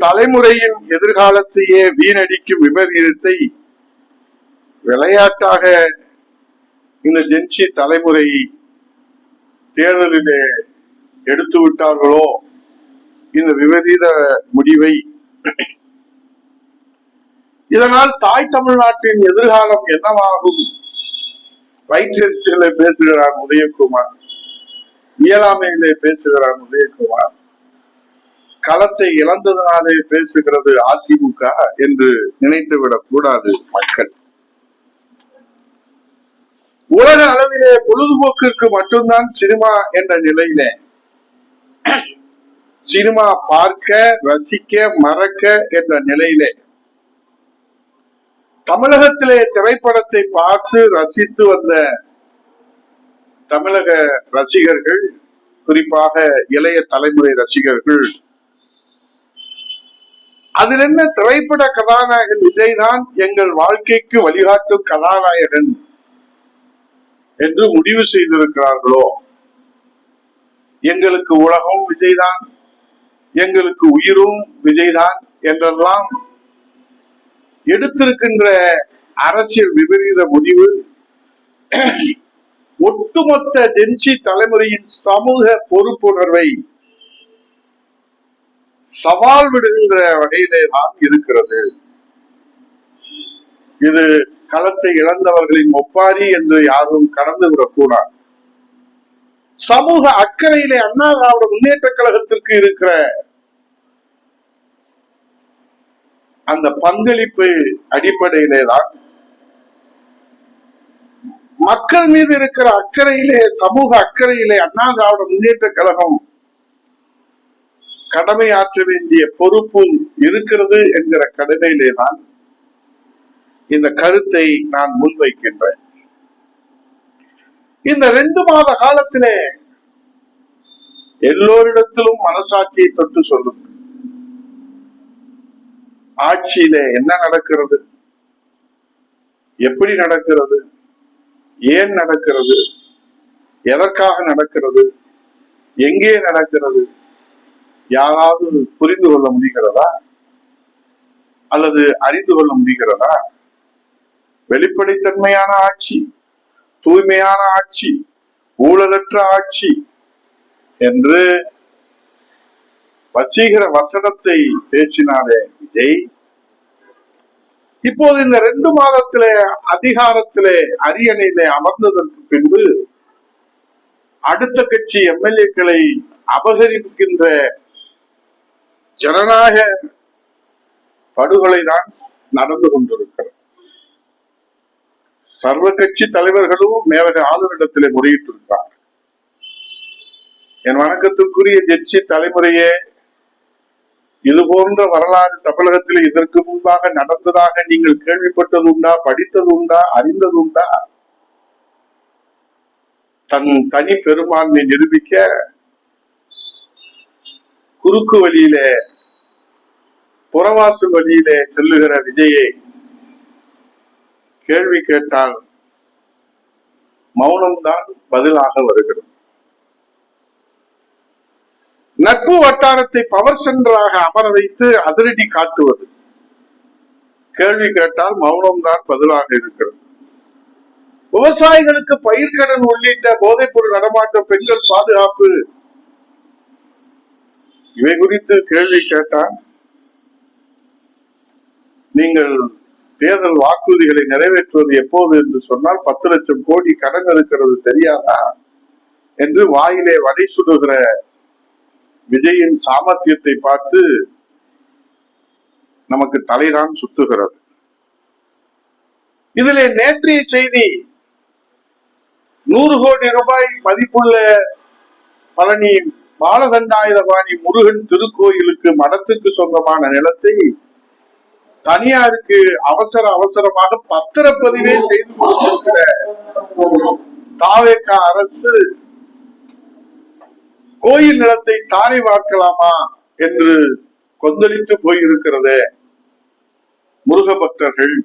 தலைமுறையின் எதிர்காலத்தையே வீணடிக்கும் விபரீதத்தை விளையாட்டாக இந்த ஜென்சி தலைமுறை தேர்தலிலே எடுத்து விட்டார்களோ இந்த விபரீத முடிவை. இதனால் தாய் தமிழ்நாட்டின் எதிர்காலம் என்னவாகும்? வயிற்றெரிச்சலை பேசுகிறார் உதயகுமார், இயலாமையிலே பேசுகிறார் உதயகுமார், களத்தை இழந்ததனாலே பேசுகிறது அதிமுக என்று நினைத்துவிடக் கூடாது மக்கள். உலக அளவிலே பொழுதுபோக்கிற்கு மட்டும்தான் சினிமா என்ற நிலையிலே சினிமா பார்க்க, ரசிக்க, மறக்க என்ற நிலையிலே தமிழகத்திலே திரைப்படத்தை பார்த்து ரசித்து வந்த தமிழக ரசிகர்கள், குறிப்பாக இளைய தலைமுறை ரசிகர்கள், அதில் என்ன திரைப்பட கதாநாயகன் விஜய் தான் எங்கள் வாழ்க்கைக்கு வழிகாட்டும் கதாநாயகன் என்று முடிவு செய்திருக்கிறார்களோ, எங்களுக்கு உலகம் விஜய் தான், எங்களுக்கு உயிரும் விஜய் தான் என்றெல்லாம் எடுத்திருக்கின்ற அரசியல் விபரீத முடிவு ஒட்டுமொத்த ஜென்சி தலைமுறையின் சமூக பொறுப்புணர்வை சவால் விடுகின்ற வகையிலே தான் இருக்கிறது. இது களத்தை இழந்தவர்களின் ஒப்பாரி என்று யாரும் கடந்து விடக்கூடாது. சமூக அக்கறையிலே அண்ணா திராவிட முன்னேற்ற கழகத்திற்கு இருக்கிற அந்த பங்களிப்பு அடிப்படையிலே தான், மக்கள் மீது இருக்கிற அக்கறையிலே, சமூக அக்கறையிலே அண்ணா திராவிட முன்னேற்ற கழகம் கடமையாற்ற வேண்டிய பொறுப்பும் இருக்கிறது என்கிற கடமையிலே தான் இந்த கருத்தை நான் முன்வைக்கின்றேன். இந்த 2 மாத காலத்திலே எல்லோரிடத்திலும் மனசாட்சியை தொட்டு சொல்லுங்க, ஆட்சியில என்ன நடக்கிறது, எப்படி நடக்கிறது, ஏன் நடக்கிறது, எதற்காக நடக்கிறது, எங்கே நடக்கிறது, யாராவது புரிந்து கொள்ள முடிகிறதா அல்லது அறிந்து கொள்ள முடிகிறதா? வெளிப்படைத்தன்மையான ஆட்சி, தூய்மையான ஆட்சி, ஊழலற்ற ஆட்சி என்று வசீகர வசனத்தை பேசினாலே விஜய், இப்போது இந்த 2 மாதத்திலே அதிகாரத்திலே அரியணையிலே அமர்ந்ததற்கு பின்பு அடுத்த கட்சி எம்எல்ஏக்களை அபகரிக்கின்ற ஜனநாயக படுகொலை தான் நடந்து கொண்டிருக்கிறது. சர்வ கட்சி தலைவர்களும் மேலக ஆளுநரிடத்திலே முறையிட்டிருக்கிறார். என் வணக்கத்திற்குரிய ஜென்சி தலைமுறையே, இது போன்ற வரலாறு தமிழகத்தில் இதற்கு முன்பாக நடந்ததாக நீங்கள் கேள்விப்பட்டது உண்டா, படித்தது உண்டா, அறிந்தது உண்டா? தன் தனி பெரும்பான்மை நிரூபிக்க குறுக்கு வழியிலே, புறவாசு வழியிலே செல்லுகிற விஜயை கேள்வி கேட்டால் மௌனம்தான் பதிலாக வருகிறது. நட்பு வட்டாரத்தை பவர் சென்டராக அமர வைத்து அதிரடி காட்டுவது, கேள்வி கேட்டால் மௌனம்தான் பதிலாக இருக்கிறது. விவசாயிகளுக்கு பயிர்க்கடன் உள்ளிட்ட போதைப் பொருள் நடமாட்டம், பெண்கள் பாதுகாப்பு, இவை குறித்து கேள்வி கேட்டால் நீங்கள் தேர்தல் வாக்குறுதிகளை நிறைவேற்றுவது எப்போது என்று சொன்னால் 10 லட்சம் கோடி கடன் இருக்கிறது தெரியாதா என்று வாயிலே வடை சுடுகிற விஜயின் சாமர்த்தியத்தை பார்த்து நமக்கு தலைதான் சுத்துகிறது. இதிலே நேற்றைய செய்தி, 100 கோடி ரூபாய் மதிப்புள்ள பழனி பாலதண்டாயுதபாணி முருகன் திருக்கோயிலுக்கு மடத்துக்கு சொந்தமான நிலத்தை தனியாருக்கு அவசரமாக பத்திரப்பதிவே செய்து கொடுத்திருக்கிற தாவேகா அரசு கோயில் நிலத்தை தாரை வார்க்கலாமா என்று கொந்தளித்து போயிருக்கிறதே முருக பக்தர்கள்,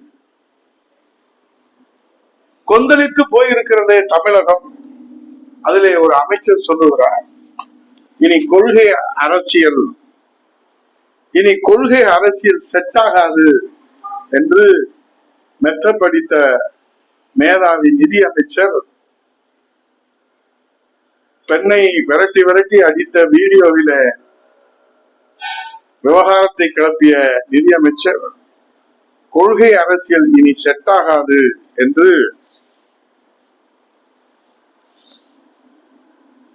கொந்தளித்து போயிருக்கிறதே தமிழகம். அதிலே ஒரு அமைச்சர் சொல்லுகிறார், இனி கொள்கை அரசியல் இனி கொள்கை அரசியல் செட் ஆகாது என்று மெத்த படித்த மேதாவி நிதி அமைச்சர் பெண்ணை விரட்டி விரட்டி அடித்த வீடியோவில விவகாரத்தை கிளப்பிய நிதி அமைச்சர் கொள்கை அரசியல் இனி செட் ஆகாது என்று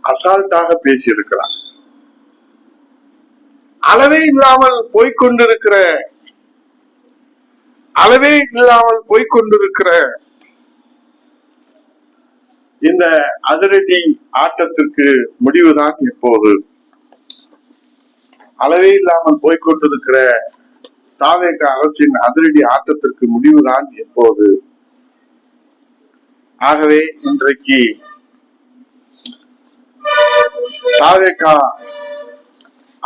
அசால்ட்டாக பேசியிருக்கிறார். அளவே இல்லாமல் போய்கொண்டிருக்கிற இந்த அதிரடி ஆட்டத்திற்கு முடிவுதான் எப்போது? அளவே இல்லாமல் போய்கொண்டிருக்கிற தாவேக அரசின் அதிரடி ஆட்டத்திற்கு முடிவுதான் எப்போது? ஆகவே இன்றைக்கு தாவேக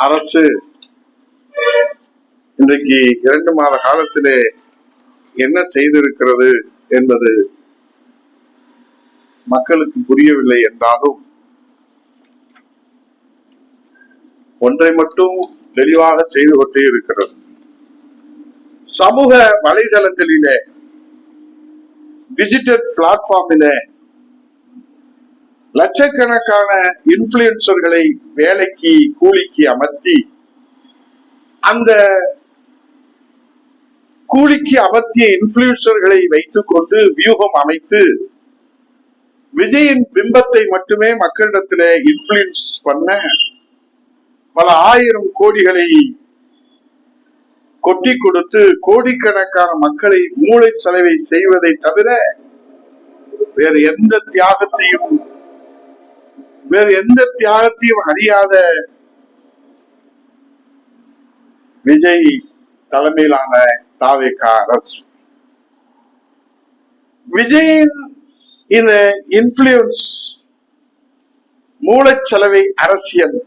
அரசு இன்றைக்கு 2 மாத காலத்திலே என்ன செய்திருக்கிறது என்பது மக்களுக்கு புரியவில்லை என்றாலும் ஒன்றை மட்டும் தெளிவாக செய்து கொண்டே இருக்கிறது. சமூக வலைதளங்களிலே, டிஜிட்டல் பிளாட்ஃபார்மிலே லட்சக்கணக்கான இன்ஃபுளுசர்களை வேலைக்கு கூலிக்கு அமர்த்தி அந்த கூலிக்கு அமர்த்திய இன்ஃபுளுசர்களை வைத்துக் கொண்டு வியூகம் அமைத்து விஜயின் பிம்பத்தை மட்டுமே மக்களிடத்திலே இன்ஃபுளுன்ஸ் பண்ண பல 1000 கோடிகளை கொட்டி கொடுத்து கோடிக்கணக்கான மக்களை மூளை செலவை செய்வதை தவிர வேறு எந்த தியாகத்தையும் அறியாத விஜய் தலைமையிலான தாவேக அரசு விஜயின் இந்த இன்ஃபுளுன்ஸ் மூளைச்சலவை அரசியல்,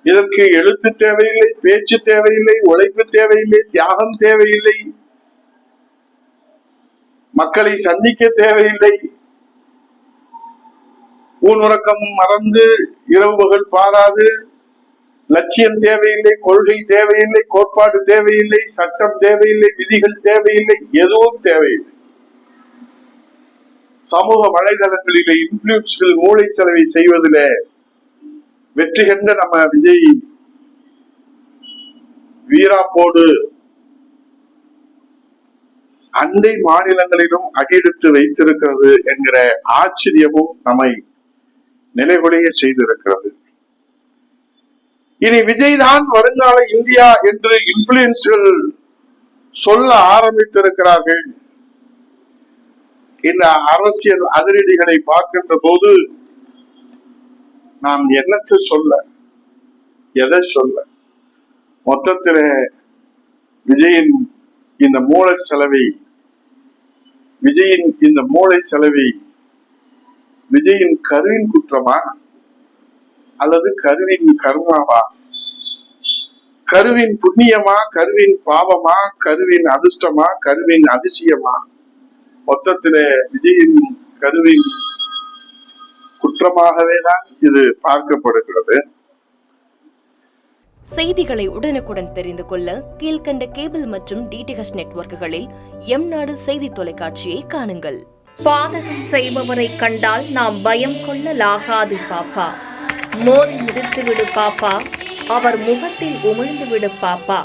இதற்கு எழுத்து தேவையில்லை, பேச்சு தேவையில்லை, உழைப்பு தேவையில்லை, தியாகம் தேவையில்லை, மக்களை சந்திக்க தேவையில்லை, ஊனுறக்கம் மறந்து இரவு பகல் பாராது, லட்சியம் தேவையில்லை, கொள்கை தேவையில்லை, கோட்பாடு தேவையில்லை, சட்டம் தேவையில்லை, விதிகள் தேவையில்லை, எதுவும் தேவையில்லை. சமூக வலைதளங்களிலே இன்ஃபுளுன்ஸ்கள் மூளை செலவை செய்வதில் வெற்றி கண்ட நம்ம விஜய் வீராப்போடு அண்டை மாநிலங்களிலும் அடியெடுத்து வைத்திருக்கிறது என்கிற ஆச்சரியமும் நம்மை நிலைகுலைய செய்திருக்கிறது. இனி விஜய் தான் வருங்கால இந்தியா என்று இன்ஃபுளுன்ஸ்கள் சொல்ல ஆரம்பித்திருக்கிறார்கள். இந்த அரசியல் அதிரடிகளை பார்க்கின்ற போது நாம் என்னத்தை சொல்ல, எதை சொல்ல? மொத்தத்தில் விஜயின் இந்த மூளை செலவை விஜயின் கருவின் குற்றமா அல்லது கருவின் கர்மாவா? கருவின் புண்ணியமா, கருவின் பாவமா, கருவின் அதிர்ஷ்டமா, கருவின் அதிசயமா? மொத்தத்தில விஜயின் கருவின் குற்றமாகவே தான் இது பார்க்கப்படுகிறது. செய்திகளை உடனுக்குடன் தெரிந்து கொள்ள கீழ்கண்ட கேபிள் மற்றும் டிடிஎச் நெட்வொர்க்குகளில் எம்நாடு செய்தி தொலைக்காட்சியை காணுங்கள். பாதகம் செய்பவரை கண்டால் நாம் பயம் கொள்ளலாகாது பாப்பா. மோதி மிதித்து விடு பாப்பா, அவர் முகத்தில் உமிழ்ந்து விடு பாப்பா.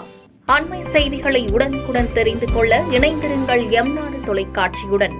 அண்மை செய்திகளை உடனுக்குடன் தெரிந்து கொள்ள இணைந்திருங்கள் எம்நாடு தொலைக்காட்சியுடன்.